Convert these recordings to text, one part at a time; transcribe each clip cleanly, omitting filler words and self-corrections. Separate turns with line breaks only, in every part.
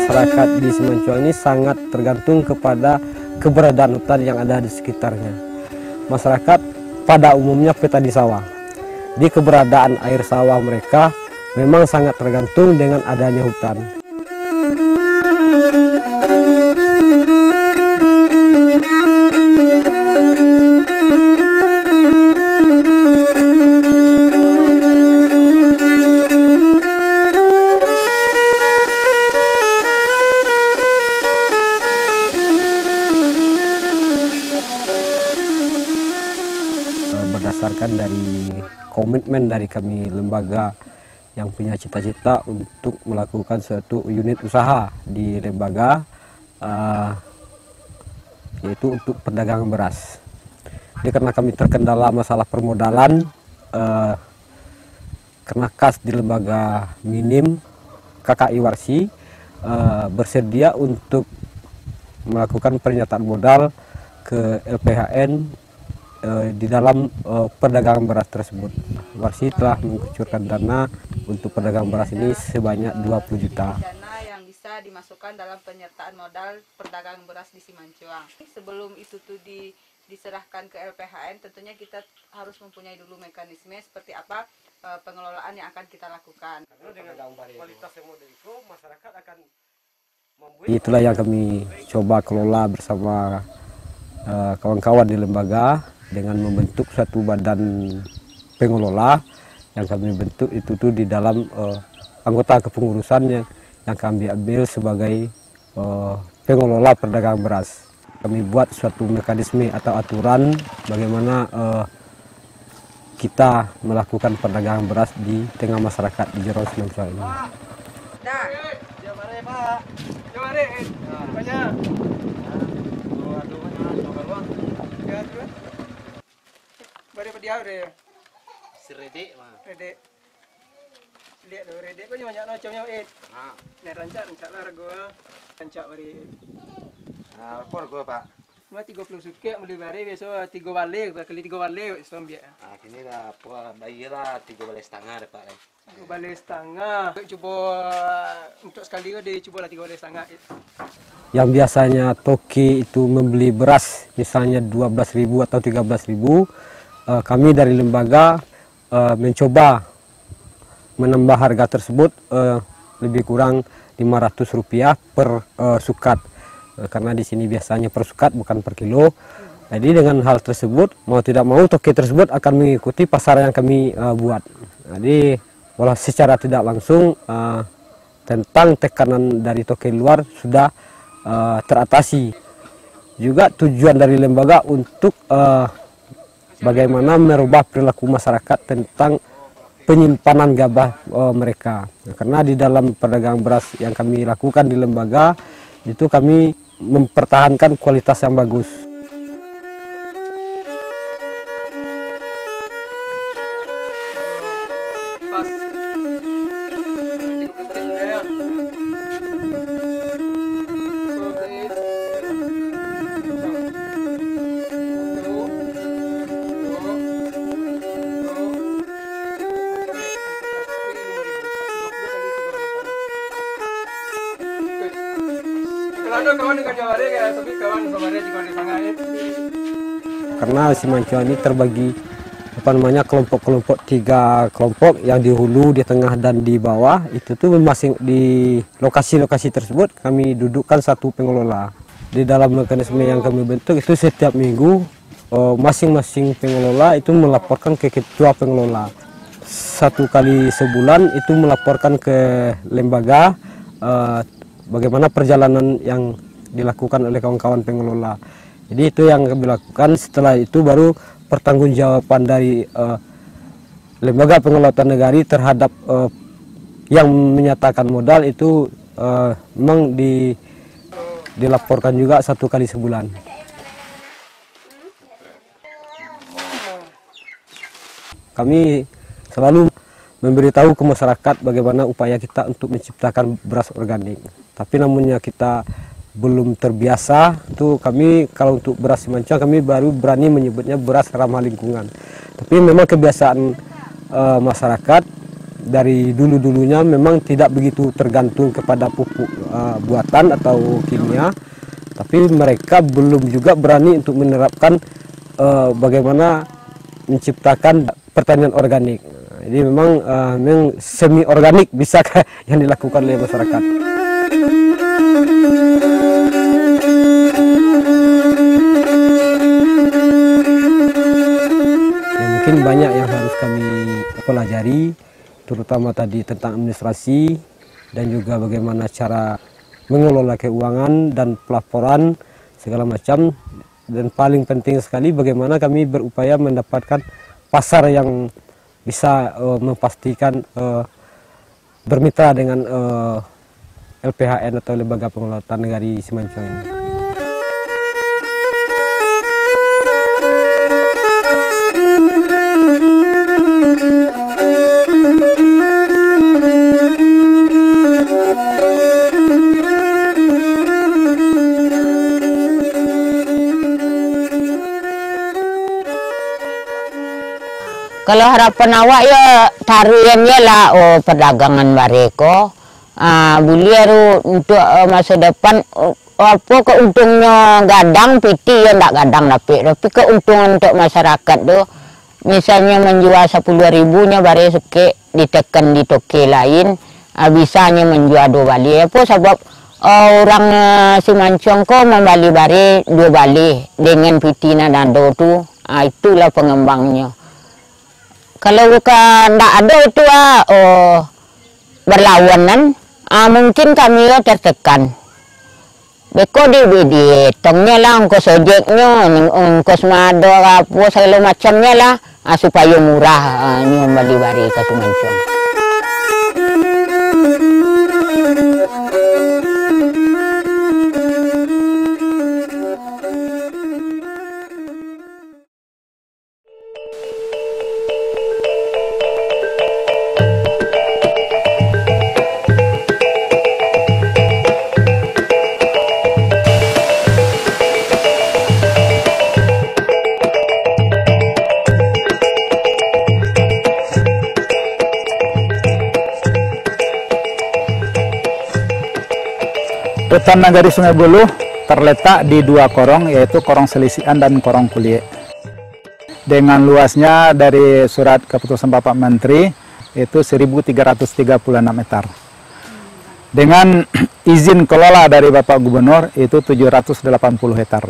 masyarakat di Simanjunga ini sangat tergantung kepada keberadaan hutan yang ada di sekitarnya. Masyarakat pada umumnya petani sawah. Di keberadaan air sawah mereka memang sangat tergantung dengan adanya hutan. Berdasarkan dari komitmen dari kami lembaga yang punya cita-cita untuk melakukan suatu unit usaha di lembaga, yaitu untuk perdagangan beras. Jadi karena kami terkendala masalah permodalan, karena kas di lembaga minim, KKI Warsi bersedia untuk melakukan pernyataan modal ke LPHN di dalam perdagangan beras tersebut. Warsi telah mengucurkan dana untuk perdagangan beras ini sebanyak 20 juta.
Dana yang bisa dimasukkan dalam penyertaan modal perdagangan beras di Simanjunga. Sebelum itu diserahkan ke LPHN, tentunya kita harus mempunyai dulu mekanisme seperti apa pengelolaan yang akan kita lakukan.
Itulah yang kami coba kelola bersama kawan-kawan di lembaga dengan membentuk suatu badan pengelola yang kami bentuk itu tuh di dalam anggota kepengurusan yang kami ambil sebagai pengelola perdagangan beras. Kami buat suatu mekanisme atau aturan bagaimana kita melakukan perdagangan beras di tengah masyarakat di Jero Simanjunga ini.
Bari dia udah si Rede mah. Rede. Lihat do Rede banyak banyak macamnya Nah, rancak lah gua. Rancak bari. Apa gua, Pak? Cuma 30 suke beli bari biasa 3 balik, kali 3 balik Islam biar.
Kini lah apa bayarlah 3 balik setengah Pak.
3 balik setengah. Coba untuk sekali dia coba lah 3 balik setengah.
Yang biasanya toki itu membeli beras misalnya 12.000 atau 13.000, kami dari lembaga mencoba menambah harga tersebut lebih kurang Rp500 per sukat, karena di sini biasanya per sukat bukan per kilo. Jadi dengan hal tersebut mau tidak mau toki tersebut akan mengikuti pasar yang kami buat. Jadi walau secara tidak langsung tentang tekanan dari toki luar sudah teratasi. Juga tujuan dari lembaga untuk bagaimana merubah perilaku masyarakat tentang penyimpanan gabah mereka. Karena di dalam perdagangan beras yang kami lakukan di lembaga itu kami mempertahankan kualitas yang bagus. Karena Simanjunga ini terbagi kelompok-kelompok, 3 kelompok yang di hulu, di tengah dan di bawah. Itu tuh masing di lokasi-lokasi tersebut kami dudukkan satu pengelola. Di dalam mekanisme yang kami bentuk itu setiap minggu masing-masing pengelola itu melaporkan ke ketua pengelola. 1 kali sebulan itu melaporkan ke lembaga bagaimana perjalanan yang dilakukan oleh kawan-kawan pengelola. Jadi itu yang kami lakukan. Setelah itu baru pertanggungjawaban dari lembaga pengelola hutan negari terhadap yang menyatakan modal itu memang dilaporkan juga 1 kali sebulan. Kami selalu memberitahu ke masyarakat bagaimana upaya kita untuk menciptakan beras organik. Tapi namunnya kita belum terbiasa, tuh kami kalau untuk beras Simanjunga kami baru berani menyebutnya beras ramah lingkungan. Tapi memang kebiasaan masyarakat dari dulu-dulunya memang tidak begitu tergantung kepada pupuk buatan atau kimia, tapi mereka belum juga berani untuk menerapkan bagaimana menciptakan pertanian organik. Jadi memang semi organik bisa yang dilakukan oleh masyarakat. Ya, mungkin banyak yang harus kami pelajari, terutama tadi tentang administrasi dan juga bagaimana cara mengelola keuangan dan pelaporan segala macam. Dan paling penting sekali bagaimana kami berupaya mendapatkan pasar yang bisa memastikan bermitra dengan LPHN atau Lembaga Pengelola Hutan Negari Simanjungan ini.
Kalau harapan awak ya tariannya lah perdagangan bareko. Boleh untuk masa depan apa keuntungnya gadang piti ya ndak gadang tapi keuntungan untuk masyarakat tuh misalnya menjual 10.000-nya bare seke ditekan di toke lain bisanya menjual 2 bali apa sebab orang Simanjungan kok membali bare 2 bali dengan pitina dando tuh itulah pengembangnya. Kalau bukan tidak ada itu berlawanan, mungkin kami tertekan. Beko di tongnya lah, ongkos ojeknya, ongkos mado, apa segala macamnya lah, supaya murah membeli bari ke Simanjungan.
Hutan Nagari Sungai Buluh terletak di 2 korong, yaitu Korong Selisian dan Korong Kuliek. Dengan luasnya dari surat keputusan Bapak Menteri itu 1.336 hektar. Dengan izin kelola dari Bapak Gubernur itu 780 hektar.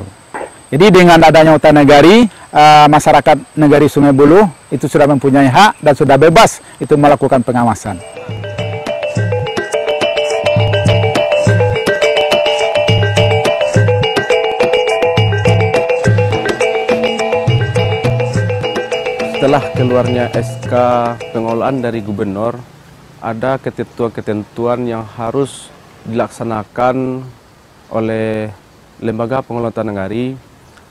Jadi dengan adanya hutan nagari, masyarakat Nagari Sungai Buluh itu sudah mempunyai hak dan sudah bebas itu melakukan pengawasan.
Setelah keluarnya SK pengelolaan dari gubernur, ada ketentuan-ketentuan yang harus dilaksanakan oleh Lembaga Pengelola Hutan Nagari.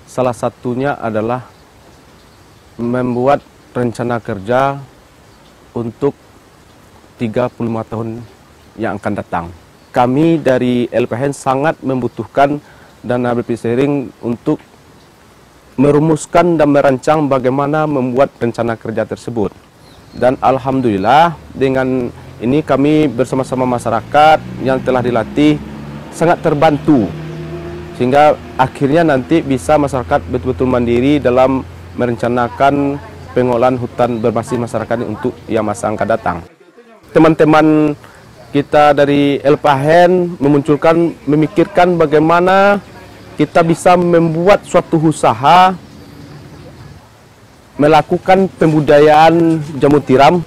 Salah satunya adalah membuat rencana kerja untuk 35 tahun yang akan datang. Kami dari LPHN sangat membutuhkan dana BP sharing untuk merumuskan dan merancang bagaimana membuat rencana kerja tersebut. Dan alhamdulillah dengan ini kami bersama-sama masyarakat yang telah dilatih sangat terbantu. Sehingga akhirnya nanti bisa masyarakat betul-betul mandiri dalam merencanakan pengelolaan hutan berbasis masyarakat untuk yang masa akan datang. Teman-teman kita dari LPHN memikirkan bagaimana kita bisa membuat suatu usaha melakukan pembudayaan jamur tiram.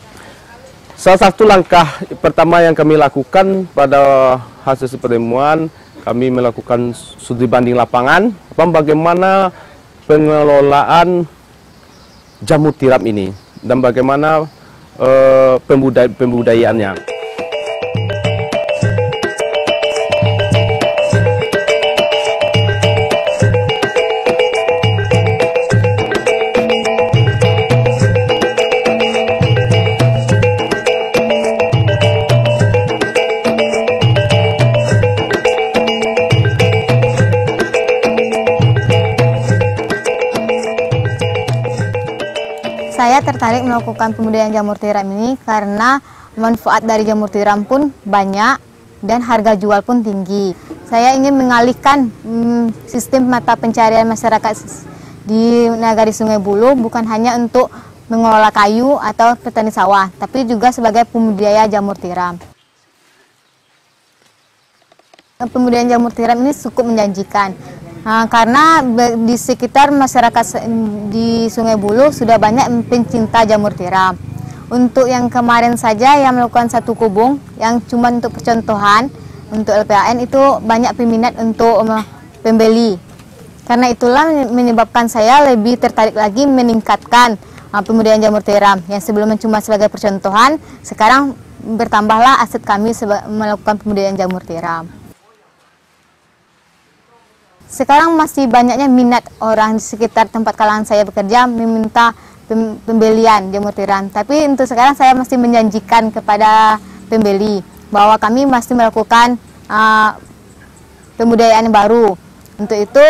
Salah satu langkah pertama yang kami lakukan pada hasil pertemuan, kami melakukan studi banding lapangan, bagaimana pengelolaan jamur tiram ini dan bagaimana pembudayaannya.
Saya tertarik melakukan pembudayaan jamur tiram ini karena manfaat dari jamur tiram pun banyak dan harga jual pun tinggi. Saya ingin mengalihkan sistem mata pencarian masyarakat di Nagari Sungai Buluh bukan hanya untuk mengelola kayu atau petani sawah, tapi juga sebagai pembudidaya jamur tiram. Pembudidayaan jamur tiram ini cukup menjanjikan. Karena di sekitar masyarakat di Sungai Buluh sudah banyak pencinta jamur tiram. Untuk yang kemarin saja yang melakukan satu kubung yang cuma untuk percontohan untuk LPHN itu banyak peminat untuk pembeli. Karena itulah menyebabkan saya lebih tertarik lagi meningkatkan pembudidayaan jamur tiram yang sebelumnya cuma sebagai percontohan, sekarang bertambahlah aset kami melakukan pembudidayaan jamur tiram. Sekarang masih banyaknya minat orang di sekitar tempat kalangan saya bekerja meminta pembelian jamur tiram. Tapi untuk sekarang saya masih menjanjikan kepada pembeli bahwa kami masih melakukan pembudidayaan baru. Untuk itu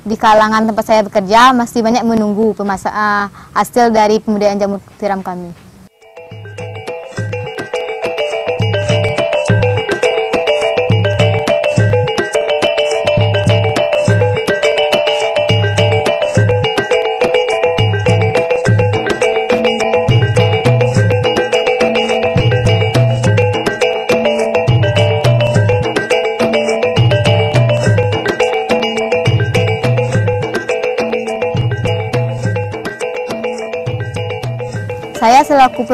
di kalangan tempat saya bekerja masih banyak menunggu hasil dari pembudidayaan jamur tiram kami. Saya selaku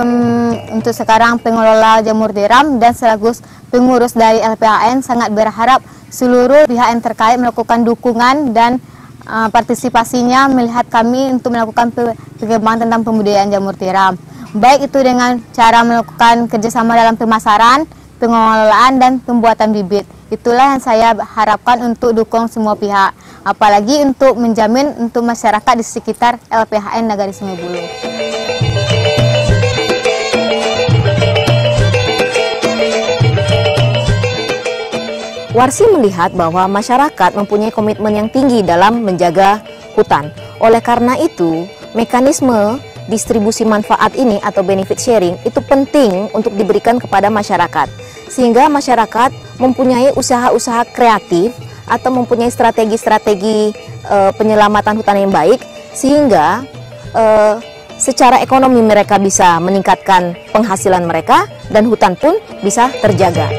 untuk sekarang pengelola jamur tiram dan sekaligus pengurus dari LPHN sangat berharap seluruh pihak yang terkait melakukan dukungan dan partisipasinya melihat kami untuk melakukan pengembangan tentang pembudidayaan jamur tiram. Baik itu dengan cara melakukan kerjasama dalam pemasaran, pengelolaan, dan pembuatan bibit. Itulah yang saya harapkan untuk dukung semua pihak. Apalagi untuk menjamin untuk masyarakat di sekitar LPHN Nagari Sungai Buluh.
Warsi melihat bahwa masyarakat mempunyai komitmen yang tinggi dalam menjaga hutan. Oleh karena itu, mekanisme distribusi manfaat ini atau benefit sharing itu penting untuk diberikan kepada masyarakat. Sehingga masyarakat mempunyai usaha-usaha kreatif atau mempunyai strategi-strategi penyelamatan hutan yang baik. Sehingga secara ekonomi mereka bisa meningkatkan penghasilan mereka dan hutan pun bisa terjaga.